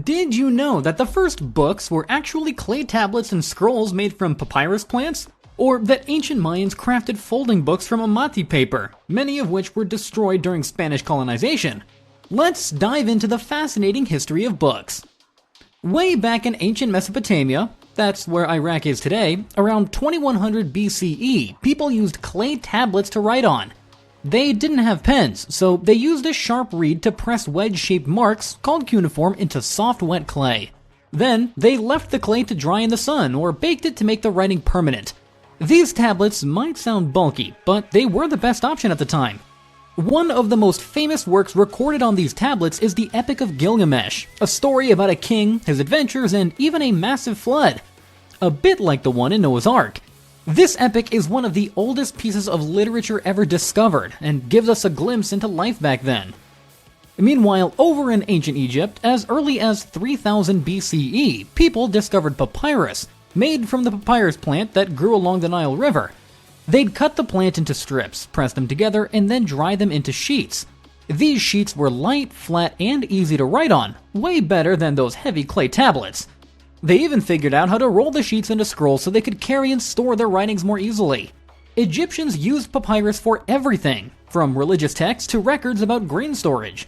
Did you know that the first books were actually clay tablets and scrolls made from papyrus plants? Or that ancient Mayans crafted folding books from amati paper, many of which were destroyed during Spanish colonization? Let's dive into the fascinating history of books. Way back in ancient Mesopotamia, that's where Iraq is today, around 2100 BCE, people used clay tablets to write on. They didn't have pens, so they used a sharp reed to press wedge-shaped marks, called cuneiform, into soft wet clay. Then, they left the clay to dry in the sun or baked it to make the writing permanent. These tablets might sound bulky, but they were the best option at the time. One of the most famous works recorded on these tablets is the Epic of Gilgamesh, a story about a king, his adventures, and even a massive flood. A bit like the one in Noah's Ark. This epic is one of the oldest pieces of literature ever discovered, and gives us a glimpse into life back then. Meanwhile, over in ancient Egypt, as early as 3000 BCE, people discovered papyrus, made from the papyrus plant that grew along the Nile River. They'd cut the plant into strips, press them together, and then dry them into sheets. These sheets were light, flat, and easy to write on, way better than those heavy clay tablets. They even figured out how to roll the sheets into scrolls so they could carry and store their writings more easily. Egyptians used papyrus for everything, from religious texts to records about grain storage.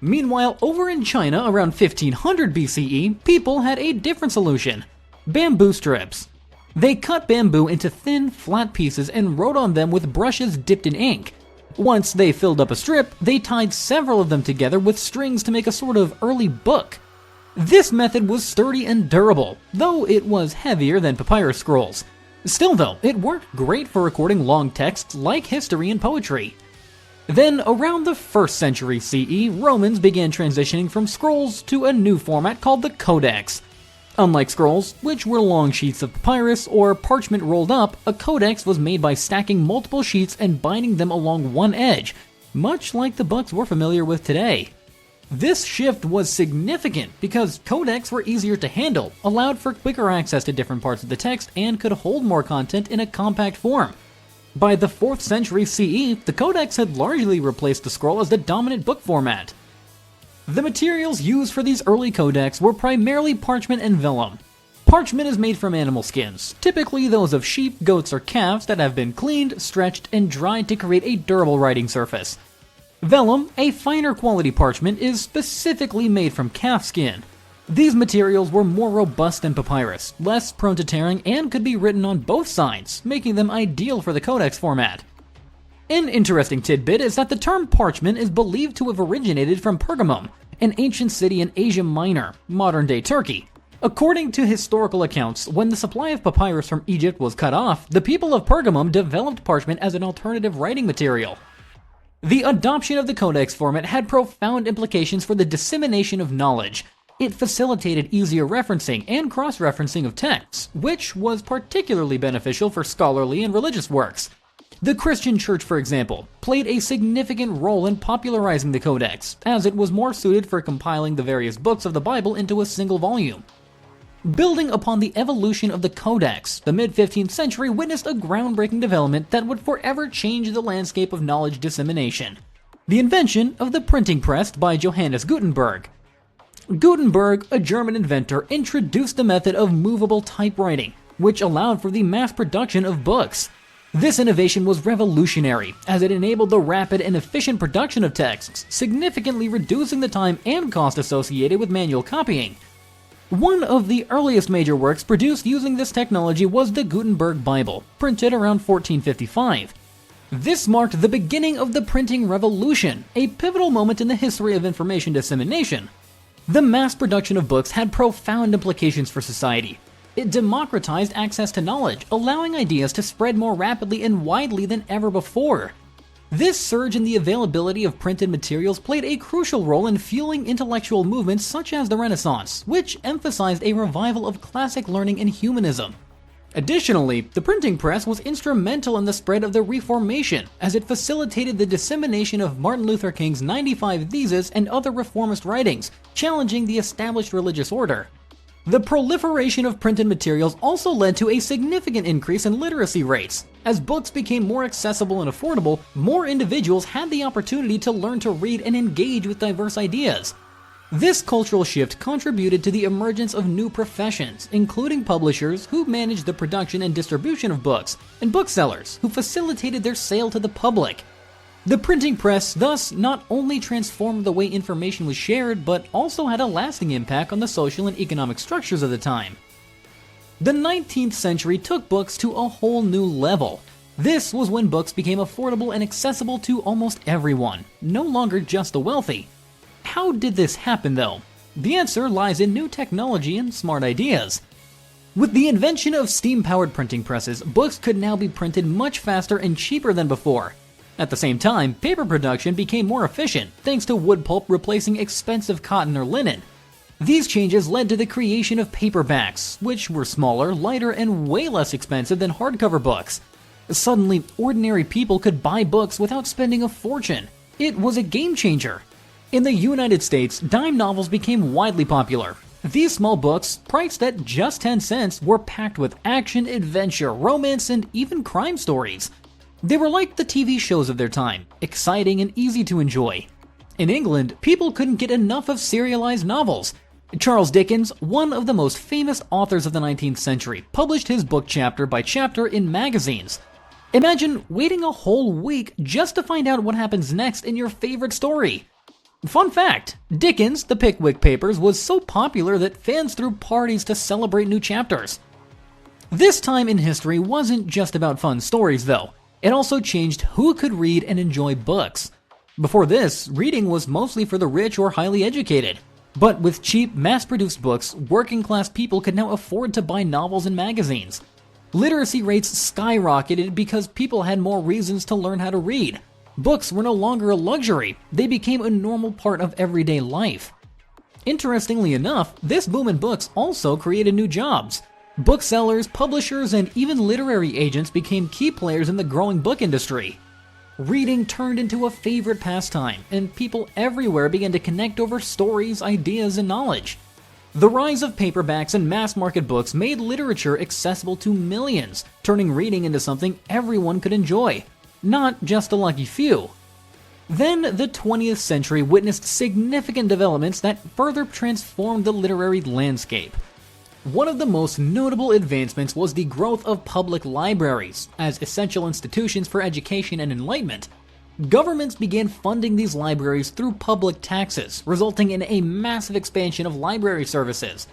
Meanwhile, over in China around 1500 BCE, people had a different solution: bamboo strips. They cut bamboo into thin, flat pieces and wrote on them with brushes dipped in ink. Once they filled up a strip, they tied several of them together with strings to make a sort of early book. This method was sturdy and durable, though it was heavier than papyrus scrolls. Still though, it worked great for recording long texts like history and poetry. Then, around the 1st century CE, Romans began transitioning from scrolls to a new format called the codex. Unlike scrolls, which were long sheets of papyrus or parchment rolled up, a codex was made by stacking multiple sheets and binding them along one edge, much like the books we're familiar with today. This shift was significant because codex were easier to handle, allowed for quicker access to different parts of the text, and could hold more content in a compact form. By the 4th century CE, the codex had largely replaced the scroll as the dominant book format. The materials used for these early codex were primarily parchment and vellum. Parchment is made from animal skins, typically those of sheep, goats, or calves that have been cleaned, stretched, and dried to create a durable writing surface. Vellum, a finer quality parchment, is specifically made from calf skin. These materials were more robust than papyrus, less prone to tearing, and could be written on both sides, making them ideal for the codex format. An interesting tidbit is that the term parchment is believed to have originated from Pergamum, an ancient city in Asia Minor, modern-day Turkey. According to historical accounts, when the supply of papyrus from Egypt was cut off, the people of Pergamum developed parchment as an alternative writing material. The adoption of the codex format had profound implications for the dissemination of knowledge. It facilitated easier referencing and cross-referencing of texts, which was particularly beneficial for scholarly and religious works. The Christian Church, for example, played a significant role in popularizing the codex, as it was more suited for compiling the various books of the Bible into a single volume. Building upon the evolution of the codex, the mid-15th century witnessed a groundbreaking development that would forever change the landscape of knowledge dissemination: the invention of the printing press by Johannes Gutenberg. Gutenberg, a German inventor, introduced the method of movable typewriting, which allowed for the mass production of books. This innovation was revolutionary, as it enabled the rapid and efficient production of texts, significantly reducing the time and cost associated with manual copying. One of the earliest major works produced using this technology was the Gutenberg Bible, printed around 1455. This marked the beginning of the printing revolution, a pivotal moment in the history of information dissemination. The mass production of books had profound implications for society. It democratized access to knowledge, allowing ideas to spread more rapidly and widely than ever before. This surge in the availability of printed materials played a crucial role in fueling intellectual movements such as the Renaissance, which emphasized a revival of classic learning and humanism. Additionally, the printing press was instrumental in the spread of the Reformation, as it facilitated the dissemination of Martin Luther King's 95 Theses and other reformist writings, challenging the established religious order. The proliferation of printed materials also led to a significant increase in literacy rates. As books became more accessible and affordable, more individuals had the opportunity to learn to read and engage with diverse ideas. This cultural shift contributed to the emergence of new professions, including publishers who managed the production and distribution of books, and booksellers who facilitated their sale to the public. The printing press thus not only transformed the way information was shared, but also had a lasting impact on the social and economic structures of the time. The 19th century took books to a whole new level. This was when books became affordable and accessible to almost everyone, no longer just the wealthy. How did this happen though? The answer lies in new technology and smart ideas. With the invention of steam-powered printing presses, books could now be printed much faster and cheaper than before. At the same time, paper production became more efficient, thanks to wood pulp replacing expensive cotton or linen. These changes led to the creation of paperbacks, which were smaller, lighter, and way less expensive than hardcover books. Suddenly, ordinary people could buy books without spending a fortune. It was a game changer. In the United States, dime novels became widely popular. These small books, priced at just 10 cents, were packed with action, adventure, romance, and even crime stories. They were like the TV shows of their time, exciting and easy to enjoy. In England, people couldn't get enough of serialized novels. Charles Dickens, one of the most famous authors of the 19th century, published his book chapter by chapter in magazines. Imagine waiting a whole week just to find out what happens next in your favorite story. Fun fact, Dickens' The Pickwick Papers was so popular that fans threw parties to celebrate new chapters. This time in history wasn't just about fun stories though. It also changed who could read and enjoy books. Before this, reading was mostly for the rich or highly educated. But with cheap, mass-produced books, working-class people could now afford to buy novels and magazines. Literacy rates skyrocketed because people had more reasons to learn how to read. Books were no longer a luxury, they became a normal part of everyday life. Interestingly enough, this boom in books also created new jobs. Booksellers, publishers, and even literary agents became key players in the growing book industry. Reading turned into a favorite pastime, and people everywhere began to connect over stories, ideas, and knowledge. The rise of paperbacks and mass-market books made literature accessible to millions, turning reading into something everyone could enjoy, not just a lucky few. Then, the 20th century witnessed significant developments that further transformed the literary landscape. One of the most notable advancements was the growth of public libraries as essential institutions for education and enlightenment. Governments began funding these libraries through public taxes, resulting in a massive expansion of library services.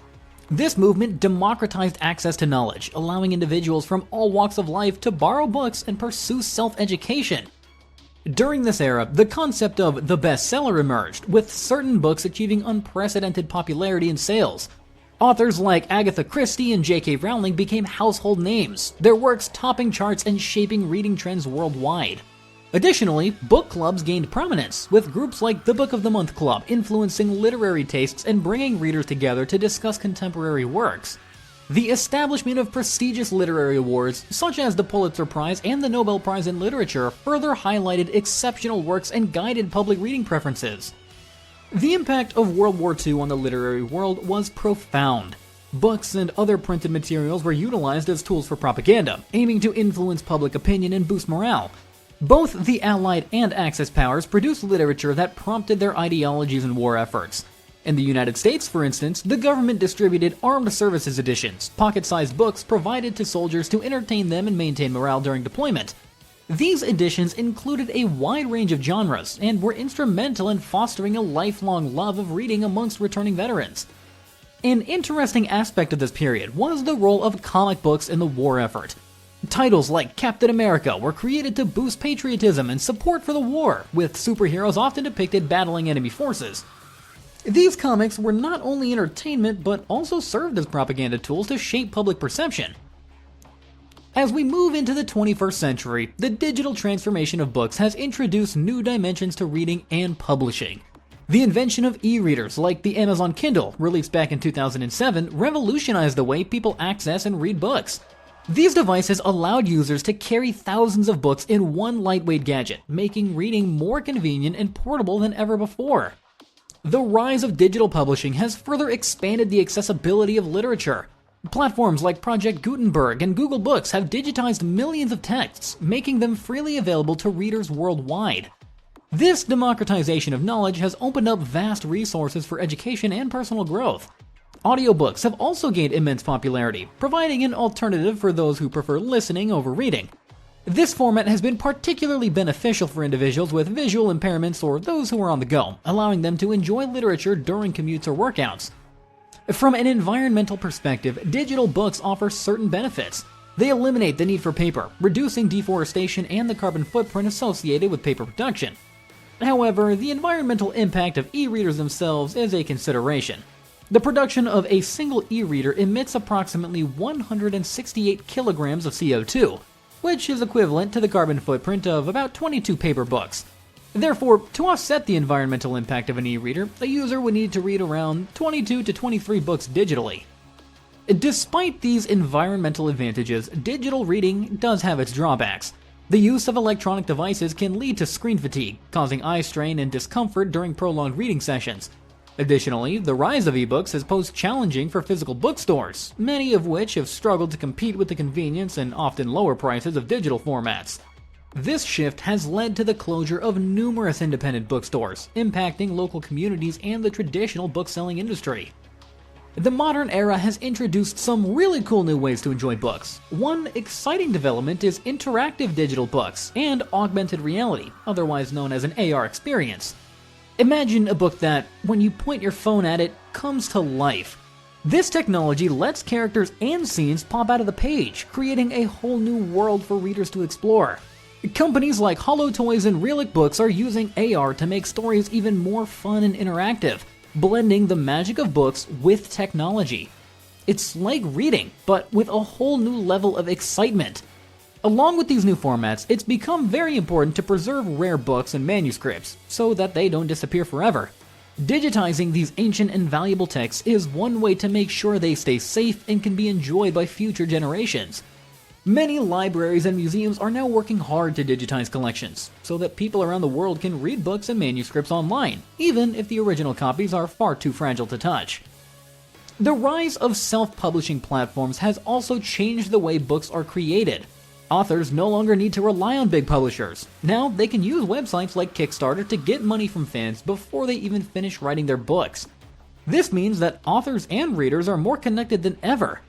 This movement democratized access to knowledge, allowing individuals from all walks of life to borrow books and pursue self-education. During this era, the concept of the bestseller emerged, with certain books achieving unprecedented popularity and sales. Authors like Agatha Christie and J.K. Rowling became household names, their works topping charts and shaping reading trends worldwide. Additionally, book clubs gained prominence, with groups like the Book of the Month Club influencing literary tastes and bringing readers together to discuss contemporary works. The establishment of prestigious literary awards, such as the Pulitzer Prize and the Nobel Prize in Literature, further highlighted exceptional works and guided public reading preferences. The impact of World War II on the literary world was profound. Books and other printed materials were utilized as tools for propaganda, aiming to influence public opinion and boost morale. Both the Allied and Axis powers produced literature that prompted their ideologies and war efforts. In the United States, for instance, the government distributed armed services editions, pocket-sized books provided to soldiers to entertain them and maintain morale during deployment. These editions included a wide range of genres and were instrumental in fostering a lifelong love of reading amongst returning veterans. An interesting aspect of this period was the role of comic books in the war effort. Titles like Captain America were created to boost patriotism and support for the war, with superheroes often depicted battling enemy forces. These comics were not only entertainment, but also served as propaganda tools to shape public perception. As we move into the 21st century, the digital transformation of books has introduced new dimensions to reading and publishing. The invention of e-readers like the Amazon Kindle, released back in 2007, revolutionized the way people access and read books. These devices allowed users to carry thousands of books in one lightweight gadget, making reading more convenient and portable than ever before. The rise of digital publishing has further expanded the accessibility of literature. Platforms like Project Gutenberg and Google Books have digitized millions of texts, making them freely available to readers worldwide. This democratization of knowledge has opened up vast resources for education and personal growth. Audiobooks have also gained immense popularity, providing an alternative for those who prefer listening over reading. This format has been particularly beneficial for individuals with visual impairments or those who are on the go, allowing them to enjoy literature during commutes or workouts. From an environmental perspective, digital books offer certain benefits. They eliminate the need for paper, reducing deforestation and the carbon footprint associated with paper production. However, the environmental impact of e-readers themselves is a consideration. The production of a single e-reader emits approximately 168 kilograms of CO2, which is equivalent to the carbon footprint of about 22 paper books. Therefore, to offset the environmental impact of an e-reader, a user would need to read around 22 to 23 books digitally. Despite these environmental advantages, digital reading does have its drawbacks. The use of electronic devices can lead to screen fatigue, causing eye strain and discomfort during prolonged reading sessions. Additionally, the rise of ebooks has posed challenging for physical bookstores, many of which have struggled to compete with the convenience and often lower prices of digital formats. This shift has led to the closure of numerous independent bookstores, impacting local communities and the traditional bookselling industry. The modern era has introduced some really cool new ways to enjoy books. One exciting development is interactive digital books and augmented reality, otherwise known as an AR experience. Imagine a book that, when you point your phone at it, comes to life. This technology lets characters and scenes pop out of the page, creating a whole new world for readers to explore. Companies like Hollow Toys and Relic Books are using AR to make stories even more fun and interactive, blending the magic of books with technology. It's like reading, but with a whole new level of excitement. Along with these new formats, it's become very important to preserve rare books and manuscripts so that they don't disappear forever. Digitizing these ancient and valuable texts is one way to make sure they stay safe and can be enjoyed by future generations. Many libraries and museums are now working hard to digitize collections so that people around the world can read books and manuscripts online, even if the original copies are far too fragile to touch. The rise of self-publishing platforms has also changed the way books are created. Authors no longer need to rely on big publishers. Now they can use websites like Kickstarter to get money from fans before they even finish writing their books. This means that authors and readers are more connected than ever.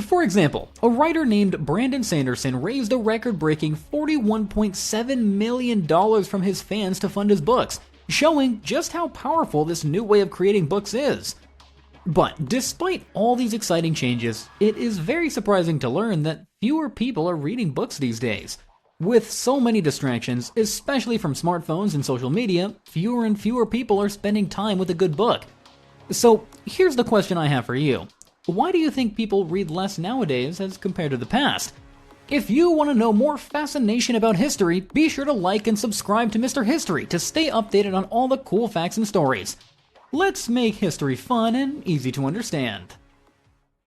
For example, a writer named Brandon Sanderson raised a record-breaking $41.7 million from his fans to fund his books, showing just how powerful this new way of creating books is. But despite all these exciting changes, it is very surprising to learn that fewer people are reading books these days. With so many distractions, especially from smartphones and social media, fewer and fewer people are spending time with a good book. So here's the question I have for you. Why do you think people read less nowadays as compared to the past? If you want to know more fascination about history, be sure to like and subscribe to Mr. History to stay updated on all the cool facts and stories. Let's make history fun and easy to understand.